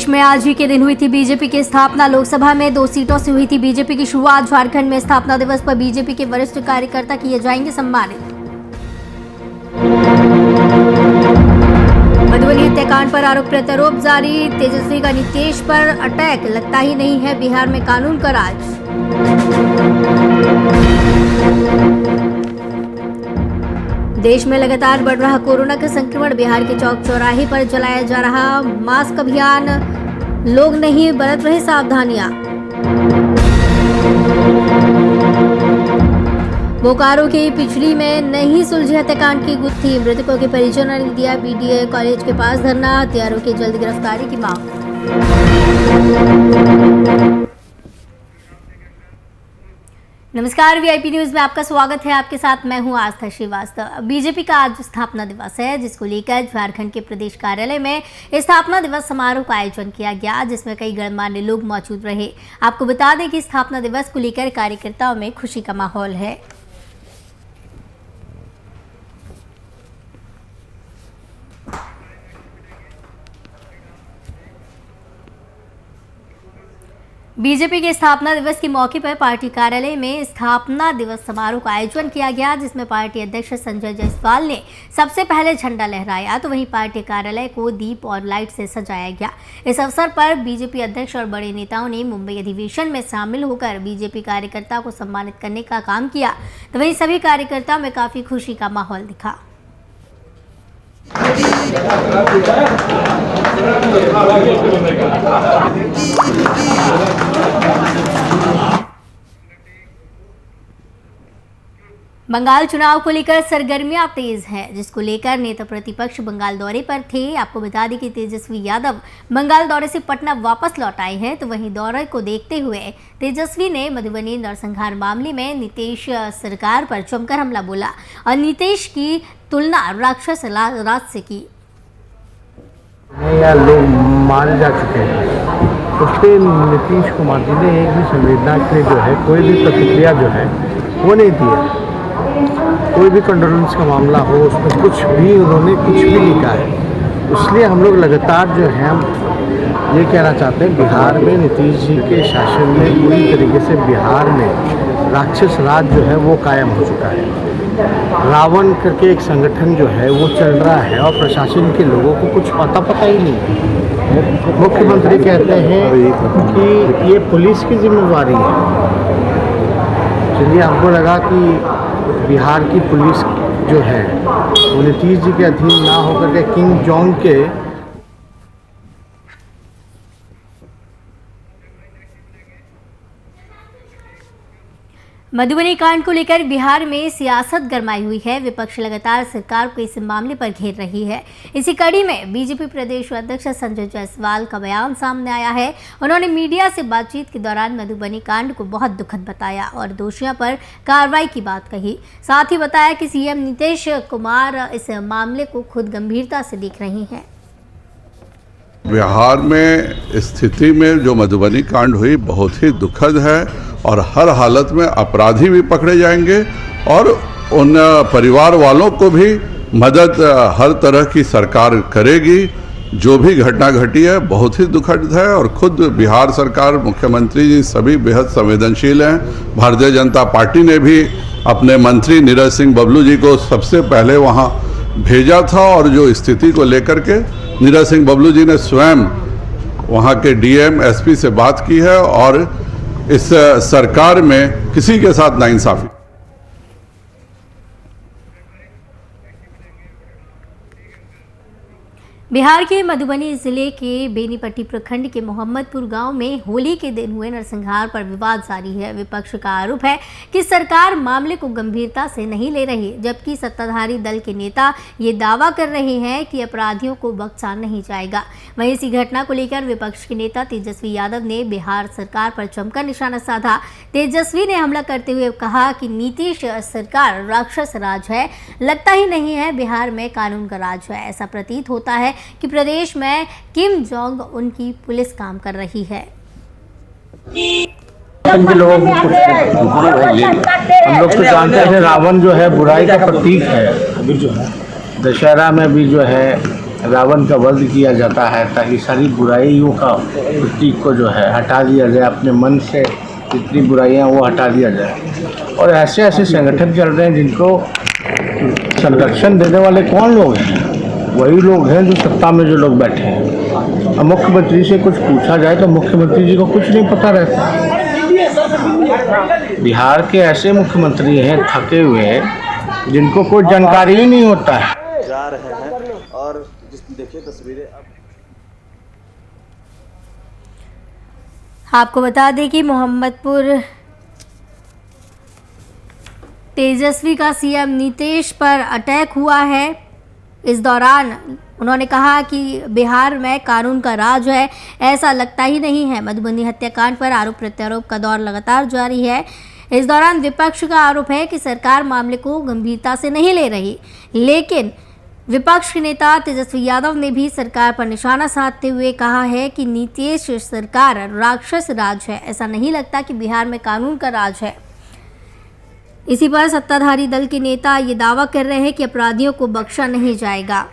देश में आज ही के दिन हुई थी बीजेपी की स्थापना। लोकसभा में 2 सीटों से हुई थी बीजेपी की शुरुआत। झारखंड में स्थापना दिवस पर बीजेपी के वरिष्ठ कार्यकर्ता किए जाएंगे सम्मानित। मधुबनी हत्याकांड पर आरोप प्रत्यारोप जारी। तेजस्वी का नीतीश पर अटैक। लगता ही नहीं है बिहार में कानून का राज। देश में लगातार बढ़ रहा कोरोना का संक्रमण। बिहार के चौक चौराहे पर चलाया जा रहा मास्क अभियान। लोग नहीं बरत रहे सावधानियां। बोकारो की पिछड़ी में नहीं सुलझी हत्याकांड की गुत्थी। मृतकों के परिजनों ने दिया बीडीए कॉलेज के पास धरना। हत्यारों की जल्द गिरफ्तारी की मांग। नमस्कार, वीआईपी न्यूज में आपका स्वागत है। आपके साथ मैं हूं आस्था श्रीवास्तव। बीजेपी का आज स्थापना दिवस है, जिसको लेकर झारखंड के प्रदेश कार्यालय में स्थापना दिवस समारोह का आयोजन किया गया, जिसमें कई गणमान्य लोग मौजूद रहे। आपको बता दें कि स्थापना दिवस को लेकर कार्यकर्ताओं में खुशी का माहौल है। बीजेपी के स्थापना दिवस के मौके पर पार्टी कार्यालय में स्थापना दिवस समारोह का आयोजन किया गया, जिसमें पार्टी अध्यक्ष संजय जायसवाल ने सबसे पहले झंडा लहराया, तो वहीं पार्टी कार्यालय को दीप और लाइट से सजाया गया। इस अवसर पर बीजेपी अध्यक्ष और बड़े नेताओं ने मुंबई अधिवेशन में शामिल होकर बीजेपी कार्यकर्ता को सम्मानित करने का काम किया, तो वहीं सभी कार्यकर्ताओं में काफी खुशी का माहौल दिखा। बंगाल चुनाव को लेकर सरगर्मियां तेज हैं, जिसको लेकर नेता प्रतिपक्ष बंगाल दौरे पर थे। आपको बता दें कि तेजस्वी यादव बंगाल दौरे से पटना वापस लौट आए हैं, तो वहीं दौरे को देखते हुए तेजस्वी ने मधुबनी नरसंहार मामले में नीतीश सरकार पर जमकर हमला बोला और नीतीश की तुलना राक्षस राज से की। लोग मारे जा चुके हैं, उस पर नीतीश कुमार जी ने एक भी संवेदना के जो है कोई भी प्रतिक्रिया जो है वो नहीं दी है। कोई भी कंडोलेंस का मामला हो, उसमें कुछ भी उन्होंने कुछ भी लिखा है। इसलिए हम लोग लगातार जो है हम ये कहना चाहते हैं, बिहार में नीतीश जी के शासन में पूरी तरीके से बिहार में राक्षस राज जो है वो कायम हो चुका है। रावण करके एक संगठन जो है वो चल रहा है और प्रशासन के लोगों को कुछ पता ही नहीं है। मुख्यमंत्री कहते हैं कि ये पुलिस की जिम्मेवारी है। चलिए, हमको लगा कि बिहार की पुलिस जो है वो नीतीश जी के अधीन ना होकर के किंग जॉन्ग के मधुबनी कांड को लेकर बिहार में सियासत गरमाई हुई है। विपक्ष लगातार सरकार को इस मामले पर घेर रही है। इसी कड़ी में बीजेपी प्रदेश अध्यक्ष संजय जायसवाल का बयान सामने आया है। उन्होंने मीडिया से बातचीत के दौरान मधुबनी कांड को बहुत दुखद बताया और दोषियों पर कार्रवाई की बात कही। साथ ही बताया कि सीएम नीतीश कुमार इस मामले को खुद गंभीरता से देख रहे हैं। बिहार में स्थिति में जो मधुबनी कांड हुई बहुत ही दुखद है और हर हालत में अपराधी भी पकड़े जाएंगे और उन परिवार वालों को भी मदद हर तरह की सरकार करेगी। जो भी घटना घटी है बहुत ही दुखद है और खुद बिहार सरकार, मुख्यमंत्री जी सभी बेहद संवेदनशील हैं। भारतीय जनता पार्टी ने भी अपने मंत्री नीरज सिंह बबलू जी को सबसे पहले वहाँ भेजा था और जो स्थिति को लेकर के नीरज सिंह बबलू जी ने स्वयं वहाँ के डीएम एसपी से बात की है और इस सरकार में किसी के साथ नाइंसाफी। बिहार के मधुबनी जिले के बेनीपट्टी प्रखंड के मोहम्मदपुर गांव में होली के दिन हुए नरसंहार पर विवाद जारी है। विपक्ष का आरोप है कि सरकार मामले को गंभीरता से नहीं ले रही, जबकि सत्ताधारी दल के नेता ये दावा कर रहे हैं कि अपराधियों को बख्शा नहीं जाएगा। वहीं इसी घटना को लेकर विपक्ष के नेता तेजस्वी यादव ने बिहार सरकार पर जमकर निशाना साधा। तेजस्वी ने हमला करते हुए कहा कि नीतीश सरकार राक्षस राज है। लगता ही नहीं है बिहार में कानून का राज है। ऐसा प्रतीत होता है कि प्रदेश में किम जोंग उनकी पुलिस काम कर रही है। हम लोग तो जानते हैं रावण जो है बुराई का प्रतीक है। अभी जो है दशहरा में भी जो है रावण का वध किया जाता है, ताकि सारी बुराइयों का प्रतीक को जो है हटा दिया जाए, अपने मन से जितनी बुराइयां वो हटा दिया जाए। और ऐसे ऐसे संगठन चल रहे हैं जिनको संरक्षण देने वाले कौन लोग हैं? वही लोग हैं जो सत्ता में जो लोग बैठे हैं। अब मुख्यमंत्री से कुछ पूछा जाए तो मुख्यमंत्री जी को कुछ नहीं पता रहता। बिहार के ऐसे मुख्यमंत्री हैं थके हुए, जिनको कोई जानकारी ही नहीं होता है। जा रहे हैं और जिस देखिए तस्वीरें अब आपको बता दें कि मोहम्मदपुर तेजस्वी का सीएम नीतीश पर अटैक हुआ है। इस दौरान उन्होंने कहा कि बिहार में कानून का राज है, ऐसा लगता ही नहीं है। मधुबनी हत्याकांड पर आरोप प्रत्यारोप का दौर लगातार जारी है। इस दौरान विपक्ष का आरोप है कि सरकार मामले को गंभीरता से नहीं ले रही, लेकिन विपक्ष के नेता तेजस्वी यादव ने भी सरकार पर निशाना साधते हुए कहा है कि नीतीश सरकार राक्षस राज है, ऐसा नहीं लगता कि बिहार में कानून का राज है। इसी पर सत्ताधारी दल के नेता ये दावा कर रहे हैं कि अपराधियों को बख्शा नहीं जाएगा।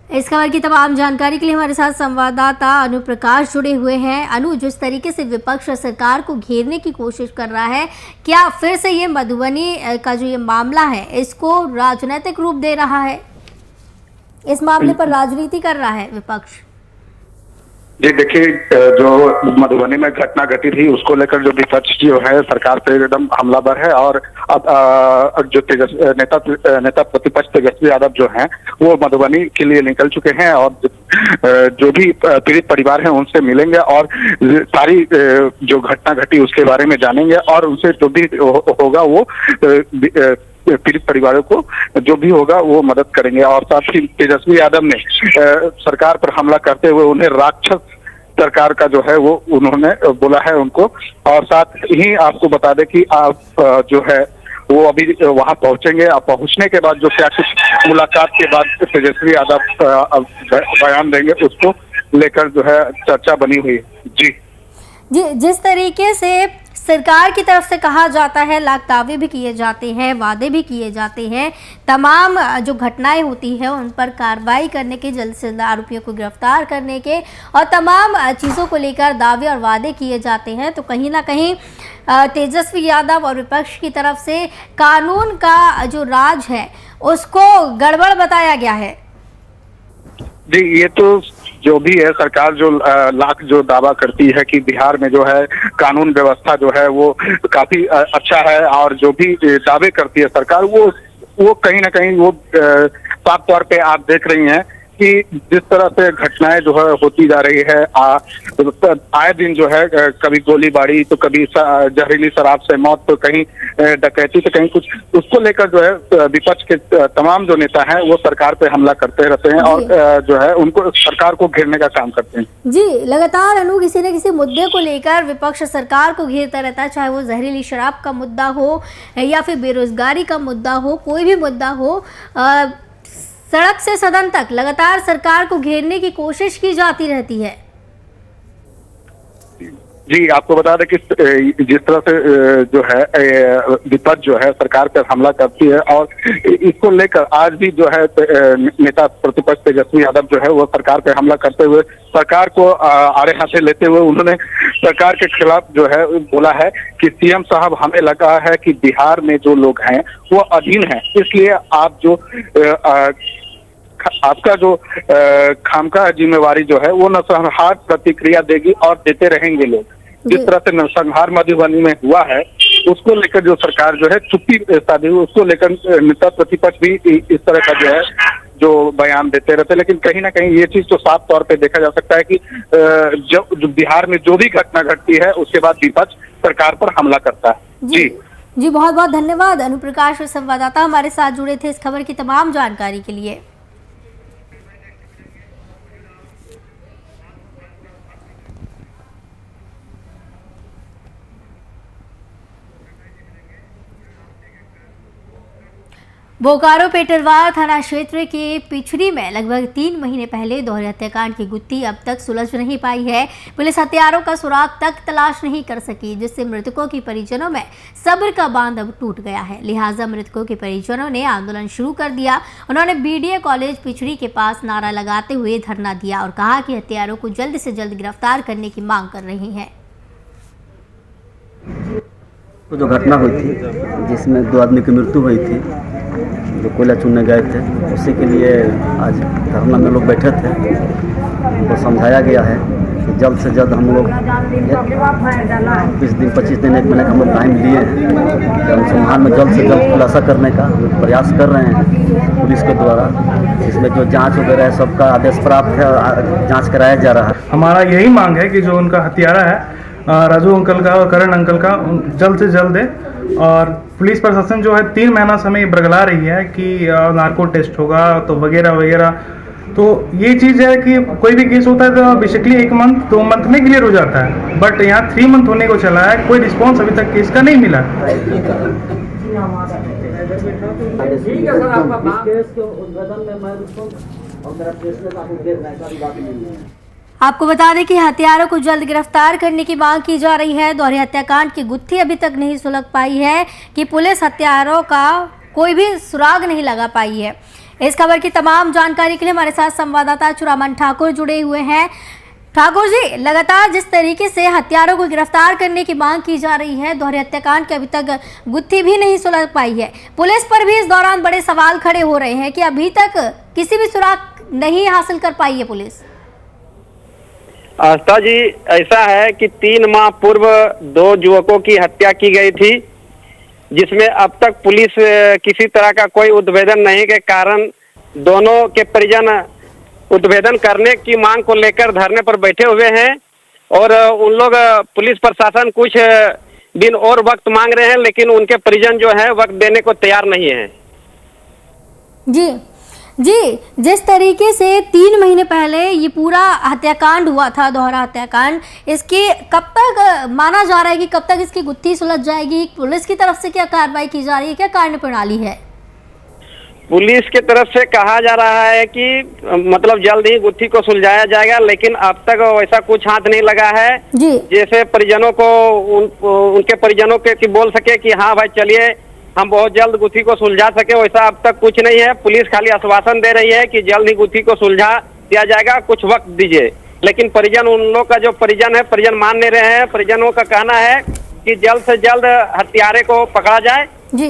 इस खबर की तमाम जानकारी के लिए हमारे साथ संवाददाता अनु प्रकाश जुड़े हुए हैं। अनु, जिस तरीके से विपक्ष सरकार को घेरने की कोशिश कर रहा है, क्या फिर से ये मधुबनी का जो ये मामला है इसको राजनीतिक रूप दे रहा है? इस मामले पर राजनीति कर रहा है विपक्ष? जी देखिए, जो मधुबनी में घटना घटी थी उसको लेकर जो विपक्ष जो है सरकार पे एकदम हमलावर है। और अब जो नेता प्रतिपक्ष तेजस्वी यादव जो हैं वो मधुबनी के लिए निकल चुके हैं और जो भी पीड़ित परिवार हैं उनसे मिलेंगे और सारी जो घटना घटी उसके बारे में जानेंगे और उनसे जो भी होगा वो पीड़ित परिवारों को जो भी होगा वो मदद करेंगे। और साथ ही तेजस्वी यादव ने सरकार पर हमला करते हुए उन्हें राक्षस सरकार का जो है वो उन्होंने बोला है उनको। और साथ ही आपको बता दें कि आप जो है वो अभी वहां पहुंचेंगे। अब पहुंचने के बाद जो क्या कुछ मुलाकात के बाद तेजस्वी यादव बयान देंगे, उसको लेकर जो है चर्चा बनी हुई है। जी, जिस तरीके से सरकार की तरफ से कहा जाता है, लाख दावे भी किए जाते हैं, वादे भी किए जाते हैं, तमाम जो घटनाएं होती हैं उन पर कार्रवाई करने के, जल्द से जल्द आरोपियों को गिरफ्तार करने के और तमाम चीज़ों को लेकर दावे और वादे किए जाते हैं, तो कहीं ना कहीं तेजस्वी यादव और विपक्ष की तरफ से कानून का जो राज है उसको गड़बड़ बताया गया है। जी, ये तो जो भी है सरकार जो लाख जो दावा करती है कि बिहार में जो है कानून व्यवस्था जो है वो काफी अच्छा है, और जो भी दावे करती है सरकार वो कहीं ना कहीं वो साफ तौर पे आप देख रही हैं कि जिस तरह से घटनाएं जो है होती जा रही है, आए दिन जो है कभी गोलीबारी तो कभी जहरीली शराब से मौत, तो कहीं डकैती तो कहीं कुछ, उसको लेकर जो है विपक्ष के तमाम जो नेता हैं वो सरकार पे हमला करते रहते हैं और जो है उनको सरकार को घेरने का काम करते हैं। जी, लगातार अनु किसी न किसी मुद्दे को लेकर विपक्ष सरकार को घेरता रहता है, चाहे वो जहरीली शराब का मुद्दा हो या फिर बेरोजगारी का मुद्दा हो, कोई भी मुद्दा हो, सड़क से सदन तक लगातार सरकार को घेरने की कोशिश की जाती रहती है। जी, आपको बता दें कि जिस तरह से जो है विपक्ष जो है सरकार पर हमला करती है और इसको लेकर आज भी जो है नेता प्रतिपक्ष तेजस्वी यादव जो है वो सरकार पर हमला करते हुए सरकार को आड़े हाथे लेते हुए उन्होंने सरकार के खिलाफ जो है बोला है कि सीएम साहब, हमें लगा है कि बिहार में जो लोग हैं वो अधीन हैं, इसलिए आप जो आपका जो खामखा जिम्मेवारी जो है वो नरसंहार प्रतिक्रिया देगी और देते रहेंगे लोग। जिस तरह से नरसंहार मधुबनी में हुआ है उसको लेकर जो सरकार जो है चुप्पी साधी हुई, उसको लेकर नेता प्रतिपक्ष भी इस तरह का जो है जो बयान देते रहते, लेकिन कहीं ना कहीं ये चीज तो साफ तौर पे देखा जा सकता है कि जो बिहार में जो भी घटना घटती है उसके बाद विपक्ष सरकार पर हमला करता है। जी, बहुत बहुत धन्यवाद अनुप्रकाश संवाददाता हमारे साथ जुड़े थे इस खबर की तमाम जानकारी के लिए। बोकारो पेटरवार थाना क्षेत्र के पिछड़ी में लगभग 3 महीने पहले दोहरे हत्याकांड की गुत्थी अब तक सुलझ नहीं पाई है। पुलिस हत्यारों का सुराग तक तलाश नहीं कर सकी, जिससे मृतकों के परिजनों में सब्र का बांध अब टूट गया है। लिहाजा मृतकों के परिजनों ने आंदोलन शुरू कर दिया। उन्होंने बीडीए कॉलेज पिछड़ी के पास नारा लगाते हुए धरना दिया और कहा कि हत्यारों को जल्द से जल्द गिरफ्तार करने की मांग कर रहे हैं। तो जो घटना हुई थी जिसमें 2 आदमी की मृत्यु हुई थी, जो कोयला चुनने गए थे, उसी के लिए आज धरना में लोग बैठे थे। उनको समझाया गया है कि जल्द से जल्द हम लोग 20 दिन 25 दिन 1 महीने का हम लोग टाइम लिए हैं कि अनुसंधान में जल्द से जल्द खुलासा करने का प्रयास कर रहे हैं पुलिस के द्वारा। इसमें जो जांच वगैरह है सबका आदेश प्राप्त है, जांच कराया जा रहा है। हमारा यही मांग है कि जो उनका हत्यारा है राजू अंकल का और करण अंकल का जल्द से जल्द है। और पुलिस प्रशासन जो है 3 महीना से हमें बरगला रही है कि नार्को टेस्ट होगा तो वगैरह वगैरह। तो ये चीज़ है कि कोई भी केस होता है तो बेसिकली 1 मंथ 2 मंथ में क्लियर हो जाता है, बट यहाँ 3 मंथ होने को चला है, कोई रिस्पॉन्स अभी तक केस का नहीं मिला। आपको बता दें कि हत्यारों को जल्द गिरफ्तार करने की मांग की जा रही है। दोहरे हत्याकांड की गुत्थी अभी तक नहीं सुलझ पाई है कि पुलिस हत्यारों का कोई भी सुराग नहीं लगा पाई है। इस खबर की तमाम जानकारी के लिए हमारे साथ संवाददाता चुरामन ठाकुर जुड़े हुए हैं। ठाकुर जी, लगातार जिस तरीके से हत्यारों को गिरफ्तार करने की मांग की जा रही है, दोहरे हत्याकांड की अभी तक गुत्थी भी नहीं सुलझ पाई है। पुलिस पर भी इस दौरान बड़े सवाल खड़े हो रहे हैं कि अभी तक किसी भी सुराग नहीं हासिल कर पाई है पुलिस। आस्था जी, ऐसा है कि 3 माह पूर्व 2 युवकों की हत्या की गई थी, जिसमें अब तक पुलिस किसी तरह का कोई उद्भेदन नहीं के कारण दोनों के परिजन उद्भेदन करने की मांग को लेकर धरने पर बैठे हुए हैं। और उन लोग पुलिस प्रशासन कुछ दिन और वक्त मांग रहे हैं, लेकिन उनके परिजन जो है वक्त देने को तैयार नहीं है। जी, जिस तरीके से 3 महीने पहले ये पूरा हत्याकांड हुआ था, दोहरा हत्याकांड, इसकी कब तक माना जा रहा है कि कब तक इसकी गुत्थी सुलझ जाएगी? पुलिस की तरफ से क्या कार्रवाई की जा रही है, क्या कार्यप्रणाली है? पुलिस की तरफ से कहा जा रहा है कि मतलब जल्द ही गुत्थी को सुलझाया जाएगा, लेकिन अब तक वैसा कुछ हाथ नहीं लगा है जी। जैसे परिजनों को उनके परिजनों के कि बोल सके कि हाँ भाई चलिए हम बहुत जल्द गुत्थी को सुलझा सके, वैसा अब तक कुछ नहीं है। पुलिस खाली आश्वासन दे रही है कि जल्द ही गुत्थी को सुलझा दिया जाएगा, कुछ वक्त दीजिए। लेकिन परिजन, उन लोग का जो परिजन है, परिजन मान नहीं रहे हैं। परिजनों का कहना है कि जल्द से जल्द हत्यारे को पकड़ा जाए। जी,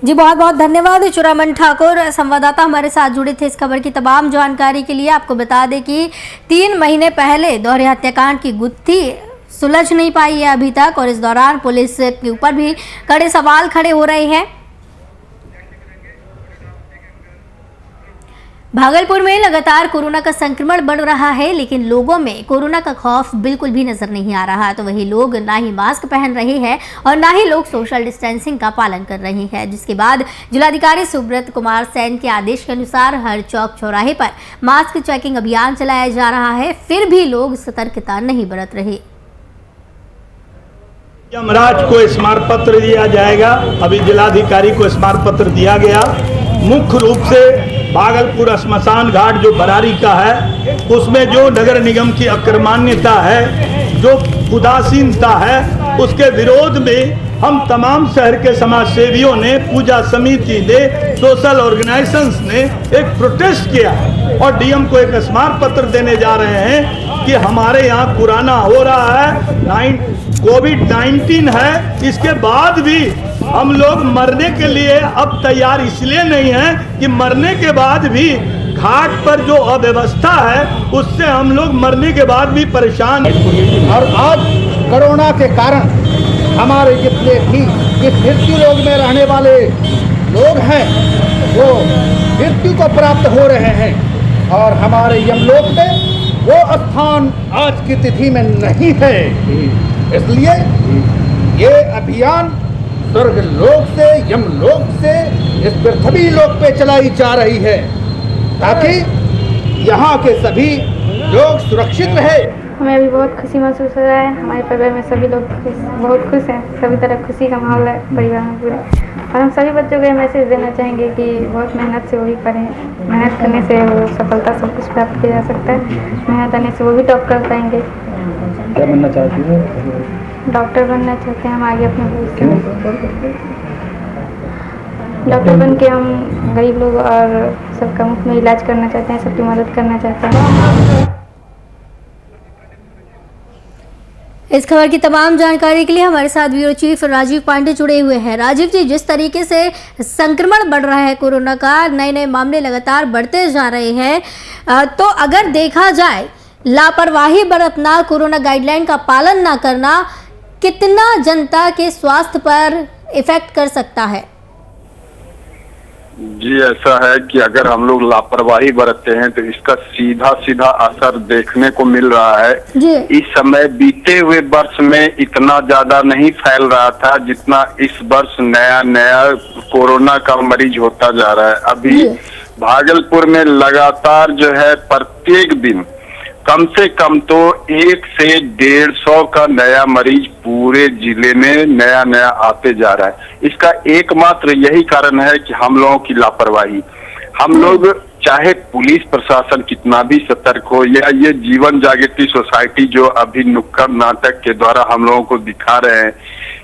बहुत बहुत धन्यवाद चुरामन ठाकुर, संवाददाता हमारे साथ जुड़े थे इस खबर की तमाम जानकारी के लिए। आपको बता दें कि 3 महीने पहले दोहरे हत्याकांड की गुत्थी सुलझ नहीं पाई है अभी तक, और इस दौरान पुलिस के ऊपर भी कड़े सवाल खड़े हो रहे हैं। भागलपुर में लगातार कोरोना का संक्रमण बढ़ रहा है, लेकिन लोगों में कोरोना का खौफ बिल्कुल भी नजर नहीं आ रहा। तो वही लोग ना ही मास्क पहन रहे हैं और ना ही लोग सोशल डिस्टेंसिंग का पालन कर रहे हैं, जिसके बाद जिलाधिकारी सुब्रत कुमार सैन के आदेश के अनुसार हर चौक चौराहे पर मास्क चेकिंग अभियान चलाया जा रहा है। फिर भी लोग सतर्कता नहीं बरत रहे। यमराज को स्मारक पत्र दिया जाएगा। अभी जिलाधिकारी को स्मारक पत्र दिया गया। मुख्य रूप से भागलपुर श्मशान घाट जो बरारी का है, उसमें जो नगर निगम की अकर्मण्यता है, जो उदासीनता है, उसके विरोध में हम तमाम शहर के समाज सेवियों ने, पूजा समिति ने, सोशल ऑर्गेनाइजेशंस ने एक प्रोटेस्ट किया और डीएम को एक स्मारक पत्र देने जा रहे हैं कि हमारे यहाँ पुराना हो रहा है, कोविड-19 है, इसके बाद भी हम लोग मरने के लिए अब तैयार इसलिए नहीं है कि मरने के बाद भी घाट पर जो अव्यवस्था है उससे हम लोग मरने के बाद भी परेशान हैं। और आज कोरोना के कारण हमारे जितने भी इस मृत्यु लोक में रहने वाले लोग हैं वो मृत्यु को प्राप्त हो रहे हैं, और हमारे यमलोक में वो स्थान आज की तिथि में नहीं है। इसलिए ये अभियान स्वर्ग लोक से, यमलोक से इस पृथ्वी लोक पे चलाई जा रही है, ताकि यहाँ के सभी लोग सुरक्षित रहे। हमें अभी बहुत खुशी महसूस हो रहा है। हमारे परिवार में सभी लोग बहुत खुश हैं। सभी तरफ खुशी का माहौल है परिवार में पूरे। और हम सभी बच्चों को ये मैसेज देना चाहेंगे कि बहुत मेहनत से वो भी पढ़ें। मेहनत करने से वो सफलता सब कुछ प्राप्त किया जा सकता है। मेहनत करने से वो भी टॉप कर पाएंगे। क्या बनना चाहती हो? डॉक्टर बनना चाहते हैं हम आगे अपने भविष्य में। डॉक्टर बन के हम गरीब लोग और सबका मुफ्त में इलाज करना चाहते हैं, सबकी मदद करना चाहते हैं। इस खबर की तमाम जानकारी के लिए हमारे साथ ब्यूरो चीफ राजीव पांडे जुड़े हुए हैं। राजीव जी, जिस तरीके से संक्रमण बढ़ रहा है कोरोना का, नए नए मामले लगातार बढ़ते जा रहे हैं, तो अगर देखा जाए लापरवाही बरतना, कोरोना गाइडलाइन का पालन ना करना कितना जनता के स्वास्थ्य पर इफेक्ट कर सकता है? जी, ऐसा है कि अगर हम लोग लापरवाही बरतते हैं तो इसका सीधा सीधा असर देखने को मिल रहा है। इस समय बीते हुए वर्ष में इतना ज्यादा नहीं फैल रहा था जितना इस वर्ष नया नया कोरोना का मरीज होता जा रहा है। अभी भागलपुर में लगातार जो है प्रत्येक दिन कम से कम तो 100 से 150 का नया मरीज पूरे जिले में नया नया आते जा रहा है। इसका एकमात्र यही कारण है कि हम लोगों की लापरवाही। हम लोग चाहे पुलिस प्रशासन कितना भी सतर्क हो या ये जीवन जागृति सोसाइटी जो अभी नुक्कड़ नाटक के द्वारा हम लोगों को दिखा रहे हैं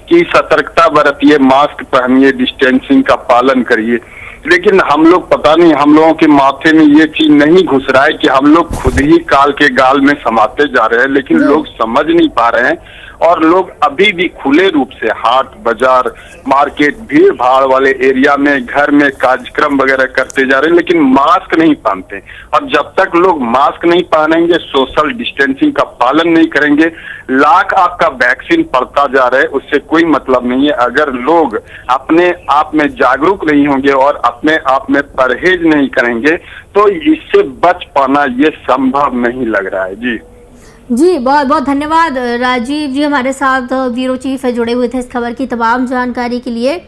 कि सतर्कता बरतिए, मास्क पहनिए, डिस्टेंसिंग का पालन करिए, लेकिन हम लोग पता नहीं हम लोगों के माथे में ये चीज नहीं घुस रहा है कि हम लोग खुद ही काल के गाल में समाते जा रहे हैं, लेकिन लोग समझ नहीं पा रहे हैं। और लोग अभी भी खुले रूप से हाट बाजार मार्केट भीड़ भाड़ वाले एरिया में घर में कार्यक्रम वगैरह करते जा रहे हैं, लेकिन मास्क नहीं पहनते। और जब तक लोग मास्क नहीं पहनेंगे, सोशल डिस्टेंसिंग का पालन नहीं करेंगे, लाख आपका वैक्सीन पड़ता जा रहा है, उससे कोई मतलब नहीं है। अगर लोग अपने आप में जागरूक नहीं होंगे और अपने आप में परहेज नहीं करेंगे तो इससे बच पाना ये संभव नहीं लग रहा है। जी, बहुत बहुत धन्यवाद राजीव जी, हमारे साथ ब्यूरो चीफ जुड़े हुए थे इस खबर की तमाम जानकारी के लिए।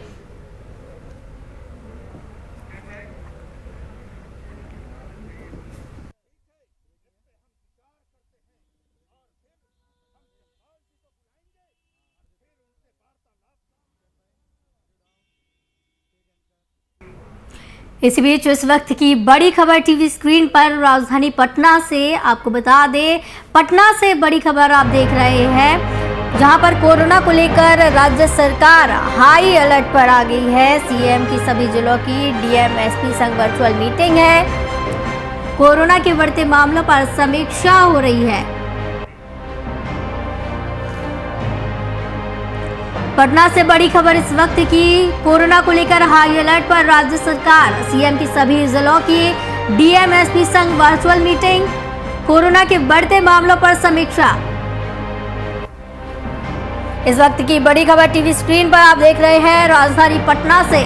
इसी बीच इस वक्त की बड़ी खबर टीवी स्क्रीन पर राजधानी पटना से आपको बता दें, पटना से बड़ी खबर आप देख रहे हैं, जहां पर कोरोना को लेकर राज्य सरकार हाई अलर्ट पर आ गई है। सीएम की सभी जिलों की डीएम एसपी संग वर्चुअल मीटिंग है। कोरोना के बढ़ते मामलों पर समीक्षा हो रही है। पटना से बड़ी खबर इस वक्त की, कोरोना को लेकर हाई अलर्ट पर राज्य सरकार, सीएम की सभी जिलों की डीएम एसपी संग वर्चुअल मीटिंग, कोरोना के बढ़ते मामलों पर समीक्षा। इस वक्त की बड़ी खबर टीवी स्क्रीन पर आप देख रहे हैं राजधानी पटना से,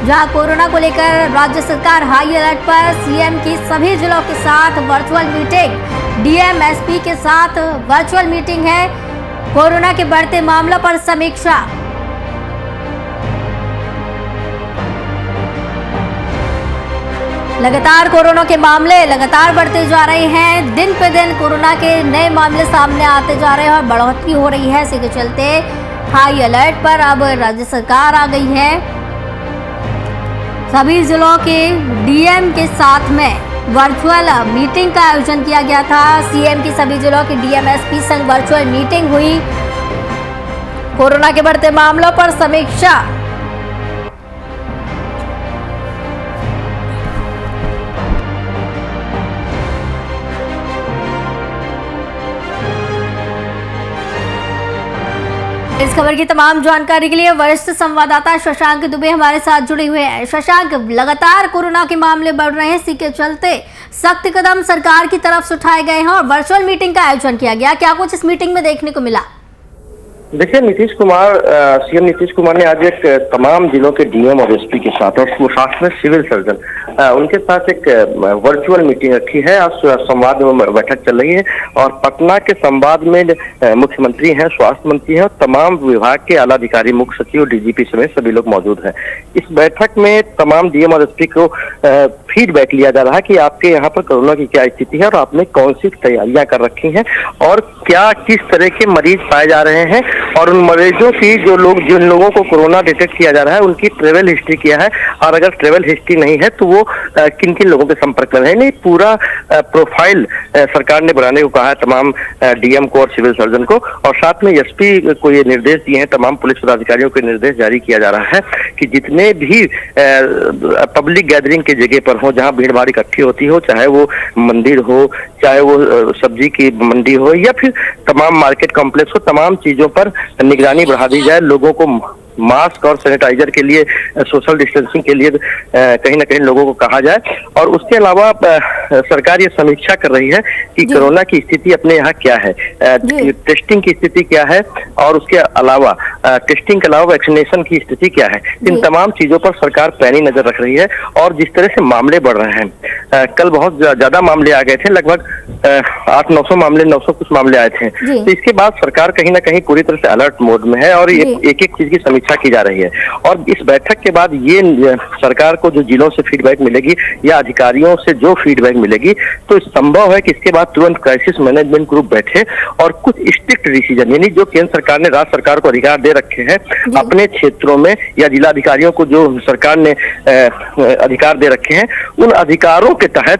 जहां कोरोना को लेकर राज्य सरकार हाई अलर्ट पर, सीएम की सभी जिलों के साथ वर्चुअल मीटिंग, डीएम एसपी के साथ वर्चुअल मीटिंग है। कोरोना के बढ़ते मामलों पर समीक्षा। लगातार कोरोना के मामले लगातार बढ़ते जा रहे हैं। दिन पे दिन कोरोना के नए मामले सामने आते जा रहे हैं और बढ़ोतरी हो रही है। इसी के चलते हाई अलर्ट पर अब राज्य सरकार आ गई है। सभी जिलों के डीएम के साथ में वर्चुअल मीटिंग का आयोजन किया गया था। सीएम की सभी जिलों की डीएम एसपी संग वर्चुअल मीटिंग हुई। कोरोना के बढ़ते मामलों पर समीक्षा। इस खबर की तमाम जानकारी के लिए वरिष्ठ संवाददाता शशांक दुबे हमारे साथ जुड़े हुए हैं। शशांक, लगातार कोरोना के मामले बढ़ रहे हैं, इसी के चलते सख्त कदम सरकार की तरफ से उठाए गए हैं और वर्चुअल मीटिंग का आयोजन किया गया। क्या कुछ इस मीटिंग में देखने को मिला? देखिए, सीएम नीतीश कुमार ने आज एक तमाम जिलों के डीएम और एसपी के साथ और साथ में सिविल सर्जन उनके साथ एक वर्चुअल मीटिंग रखी है। आज संवाद में बैठक चल रही है और पटना के संवाद में मुख्यमंत्री हैं, स्वास्थ्य मंत्री हैं और तमाम विभाग के आला अधिकारी, मुख्य सचिव, डीजीपी समेत सभी लोग मौजूद हैं। इस बैठक में तमाम डीएम और एसपी को फीडबैक लिया जा रहा है कि आपके यहाँ पर कोरोना की क्या स्थिति है और आपने कौन सी तैयारियां कर रखी हैं और क्या किस तरह के मरीज पाए जा रहे हैं और उन मरीजों की जिन लोगों को कोरोना डिटेक्ट किया जा रहा है उनकी ट्रेवल हिस्ट्री क्या है और अगर ट्रेवल हिस्ट्री नहीं है तो वो किन किन लोगों के संपर्क में है। नहीं, पूरा प्रोफाइल सरकार ने बनाने को कहा है तमाम डीएम को और सिविल सर्जन को, और साथ में एसपी को ये निर्देश दिए हैं, तमाम पुलिस पदाधिकारियों को निर्देश जारी किया जा रहा है कि जितने भी पब्लिक गैदरिंग के जगह पर हो, जहां भीड़ भाड़ इकट्ठी होती हो, चाहे वो मंदिर हो, चाहे वो सब्जी की मंडी हो या फिर तमाम मार्केट कॉम्प्लेक्स हो, तमाम चीजों पर निगरानी बढ़ा दी जाए। लोगों को मास्क और सैनिटाइजर के लिए, सोशल डिस्टेंसिंग के लिए कहीं ना कहीं लोगों को कहा जाए। और उसके अलावा सरकार ये समीक्षा कर रही है कि कोरोना की स्थिति अपने यहाँ क्या है, टेस्टिंग की स्थिति क्या है और उसके अलावा टेस्टिंग के अलावा वैक्सीनेशन की स्थिति क्या है। इन तमाम चीजों पर सरकार पैनी नजर रख रही है। और जिस तरह से मामले बढ़ रहे हैं, कल बहुत ज्यादा मामले आ गए थे, लगभग 800-900 मामले, 900 कुछ मामले आए थे, तो इसके बाद सरकार कहीं ना कहीं पूरी तरह से अलर्ट मोड में है और एक एक चीज की समीक्षा की जा रही है। और इस बैठक के बाद ये सरकार को जो जिलों से फीडबैक मिलेगी या अधिकारियों से जो फीडबैक मिलेगी, तो संभव है कि इसके बाद तुरंत क्राइसिस मैनेजमेंट ग्रुप बैठे और कुछ स्ट्रिक्ट डिसीजन, यानी जो केंद्र सरकार ने राज्य सरकार को अधिकार दे रखे हैं अपने क्षेत्रों में या जिला अधिकारियों को जो सरकार ने अधिकार दे रखे हैं, उन अधिकारों के तहत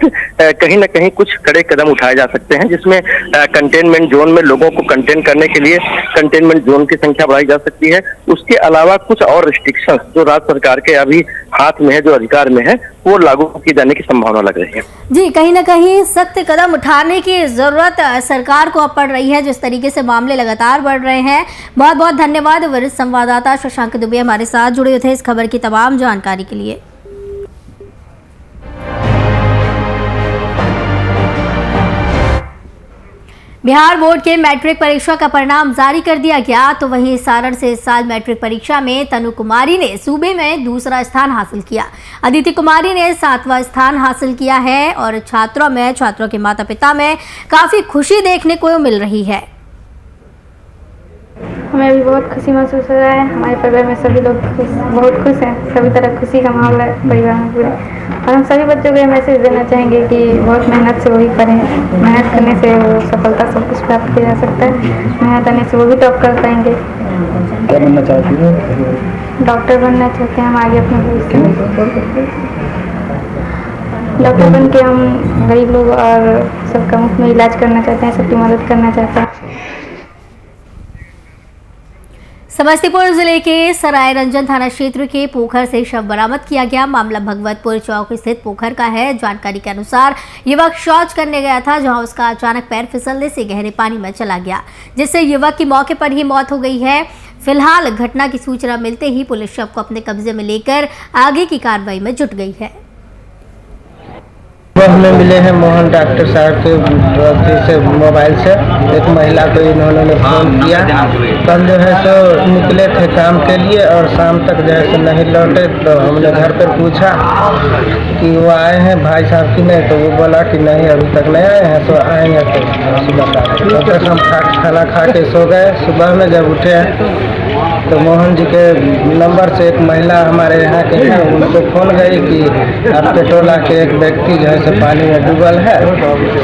कहीं ना कहीं कुछ कड़े कदम उठाए जा सकते हैं, जिसमें कंटेनमेंट जोन में लोगों को कंटेन करने के लिए कंटेनमेंट जोन की संख्या बढ़ाई जा सकती है। उसके अलावा कुछ और रिस्ट्रिक्शंस जो राज्य सरकार के अभी हाथ में है, जो अधिकार में है, वो लागू किए जाने की संभावना लग रही है। जी, कहीं ना कहीं सख्त कदम उठाने की जरूरत सरकार को अब पड़ रही है, जिस तरीके से मामले लगातार बढ़ रहे हैं। बहुत बहुत धन्यवाद वरिष्ठ संवाददाता शशांक दुबे हमारे साथ जुड़े हुए थे इस खबर की तमाम जानकारी के लिए। बिहार बोर्ड के मैट्रिक परीक्षा का परिणाम जारी कर दिया गया, तो वहीं सारण से इस साल मैट्रिक परीक्षा में तनु कुमारी ने सूबे में दूसरा स्थान हासिल किया। अदिति कुमारी ने 7वां स्थान हासिल किया है और छात्रों के माता पिता में काफी खुशी देखने को मिल रही है। हमें भी बहुत खुशी महसूस हो रहा है। हमारे परिवार में सभी लोग बहुत खुश हैं, सभी तरह खुशी का माहौल है परिवार में पूरे। और हम सभी बच्चों को ये मैसेज देना चाहेंगे कि बहुत मेहनत से वो भी पढ़ें, मेहनत करने से वो सफलता सब कुछ प्राप्त किया जा सकता है। मेहनत करने से वो भी टॉप कर पाएंगे। क्या बनना चाहती हो? डॉक्टर बनना चाहते हैं हम आगे अपने भविष्य में। डॉक्टर बन के हम गरीब लोग और सबका मुफ्त में इलाज करना चाहते हैं, सबकी मदद करना चाहते हैं। समस्तीपुर जिले के सरायरंजन थाना क्षेत्र के पोखर से शव बरामद किया गया। मामला भगवतपुर चौक स्थित पोखर का है। जानकारी के अनुसार युवक शौच करने गया था, जहां उसका अचानक पैर फिसलने से गहरे पानी में चला गया, जिससे युवक की मौके पर ही मौत हो गई है। फिलहाल घटना की सूचना मिलते ही पुलिस शव को अपने कब्जे में लेकर आगे की कार्रवाई में जुट गई है। हमें मिले हैं मोहन डॉक्टर साहब के से मोबाइल से एक महिला को इन्होंने फोन किया। कल जो है सो निकले थे काम के लिए और शाम तक जो है सो नहीं लौटे, तो हमने घर पर पूछा कि वो आए हैं भाई साहब की नहीं, तो वो बोला कि नहीं अभी तक नहीं आए हैं, तो आएंगे तो सुबह तक। हम खाना खा के सो गए। सुबह में जब उठे हैं तो मोहन जी के नंबर से एक महिला हमारे यहाँ के हैं, उनको फोन गई कि आपके टोला के एक व्यक्ति जो है सो पानी में डूबल है,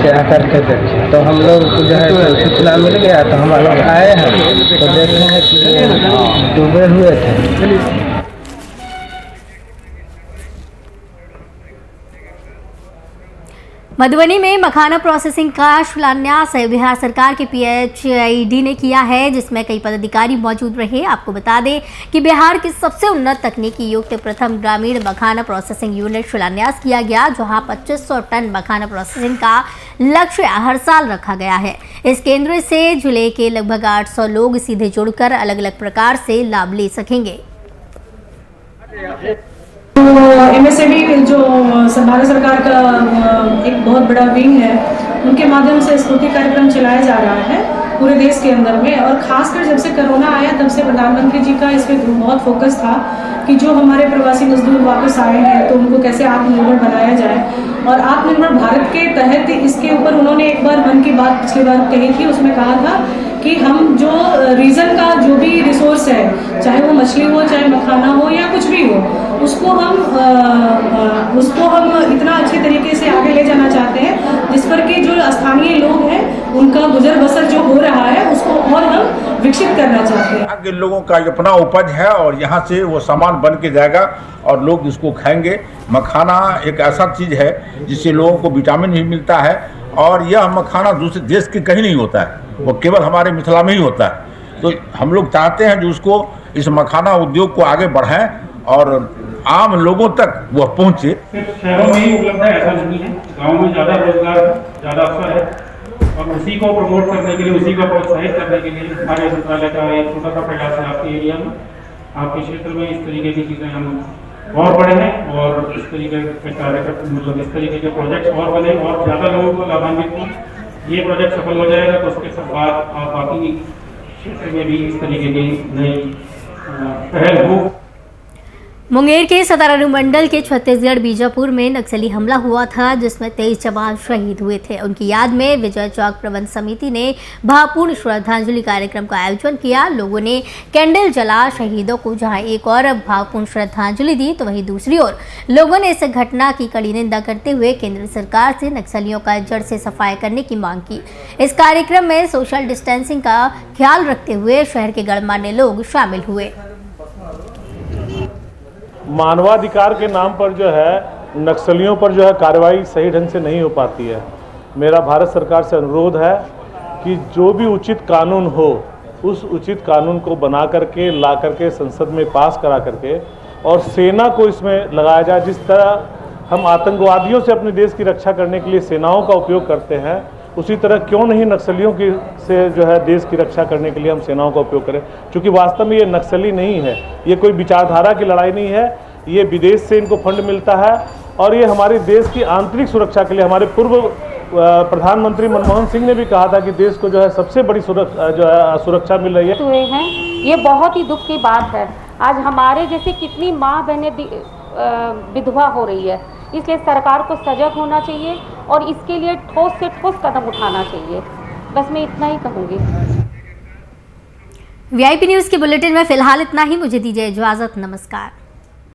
से आकर के देखे। तो हम लोग को जो है सूचना मिल गया, तो हम लोग आए हैं तो देखे हैं कि डूबे हुए थे। मधुबनी में मखाना प्रोसेसिंग का शिलान्यास बिहार सरकार के PHID ने किया है, जिसमें कई पदाधिकारी मौजूद रहे। आपको बता दें कि बिहार की सबसे उन्नत तकनीकी युक्त प्रथम ग्रामीण मखाना प्रोसेसिंग यूनिट शिलान्यास किया गया, जहां 2500 टन मखाना प्रोसेसिंग का लक्ष्य हर साल रखा गया है। इस केंद्र से जिले के लगभग 800 लोग सीधे जुड़कर अलग अलग प्रकार से लाभ ले सकेंगे। MSME जो भारत सरकार का एक बहुत बड़ा विंग है, उनके माध्यम से स्फूर्ति कार्यक्रम चलाया जा रहा है पूरे देश के अंदर में। और खासकर जब से कोरोना आया तब से प्रधानमंत्री जी का इस पर बहुत फोकस था कि जो हमारे प्रवासी मजदूर वापस आए हैं तो उनको कैसे आत्मनिर्भर बनाया जाए। और आत्मनिर्भर भारत के तहत इसके ऊपर उन्होंने एक बार मन की बात पिछली बार कही थी, उसमें कहा था कि हम जो रीजन का जो भी रिसोर्स है, चाहे वो मछली हो, चाहे मखाना हो या कुछ भी हो, उसको हम इतना अच्छे तरीके से आगे ले जाना चाहते हैं जिस पर कि जो स्थानीय लोग हैं उनका गुजर बसर जो हो रहा है उसको और हम विकसित करना चाहते हैं। यहाँ के लोगों का अपना उपज है और यहाँ से वो सामान बन के जाएगा और लोग इसको खाएंगे। मखाना एक ऐसा चीज़ है जिससे लोगों को विटामिन भी मिलता है और यह मखाना दूसरे देश के कहीं नहीं होता है, वो केवल हमारे मिथिला में ही होता है। तो हम लोग चाहते हैं जो उसको इस मखाना उद्योग को आगे बढ़ाएं और आम लोगों तक वह पहुँचे। शहरों में ही उपलब्ध है, ऐसा नहीं है। गाँव में ज़्यादा रोजगार ज़्यादा अवसर है और उसी को प्रमोट करने के लिए, उसी का प्रोत्साहित करने के लिए हमारे मंत्रालय का एक छोटा सा प्रयास है आपके एरिया में, आपके क्षेत्र में इस तरीके की चीज़ें हम और बढ़े हैं और इस तरीके के कार्यक्रम, मतलब इस तरीके के प्रोजेक्ट्स और बने और ज़्यादा लोगों को लाभान्वित हों। ये प्रोजेक्ट सफल हो जाएगा तो उसके सब बाद बाकी क्षेत्र में भी इस तरीके की नई पहल हो। मुंगेर के सदर अनुमंडल के छत्तीसगढ़ बीजापुर में नक्सली हमला हुआ था जिसमें 23 जवान शहीद हुए थे। उनकी याद में विजय चौक प्रबंध समिति ने भावपूर्ण श्रद्धांजलि कार्यक्रम का आयोजन किया। लोगों ने कैंडल जला शहीदों को जहां एक और भावपूर्ण श्रद्धांजलि दी तो वहीं दूसरी ओर लोगों ने इस घटना की कड़ी निंदा करते हुए केंद्र सरकार से नक्सलियों का जड़ से सफाई करने की मांग की। इस कार्यक्रम में सोशल डिस्टेंसिंग का ख्याल रखते हुए शहर के गणमान्य लोग शामिल हुए। मानवाधिकार के नाम पर जो है नक्सलियों पर जो है कार्रवाई सही ढंग से नहीं हो पाती है। मेरा भारत सरकार से अनुरोध है कि जो भी उचित कानून हो उस उचित कानून को बना करके ला करके संसद में पास करा करके और सेना को इसमें लगाया जाए। जिस तरह हम आतंकवादियों से अपने देश की रक्षा करने के लिए सेनाओं का उपयोग करते हैं, उसी तरह क्यों नहीं नक्सलियों की से जो है देश की रक्षा करने के लिए हम सेनाओं का उपयोग करें। क्योंकि वास्तव में ये नक्सली नहीं है, ये कोई विचारधारा की लड़ाई नहीं है, ये विदेश से इनको फंड मिलता है और ये हमारे देश की आंतरिक सुरक्षा के लिए। हमारे पूर्व प्रधानमंत्री मनमोहन सिंह ने भी कहा था कि देश को जो है सबसे बड़ी सुरक्षा मिल रही है। हुए हैं, ये बहुत ही दुख की बात है। आज हमारे जैसे कितनी माँ बहनें विधवा हो रही है, इसलिए सरकार को सजग होना चाहिए और इसके लिए ठोस से ठोस कदम उठाना चाहिए। बस मैं इतना ही कहूँगी। VIP न्यूज़ के बुलेटिन में फिलहाल इतना ही। मुझे दीजिए इजाजत। नमस्कार।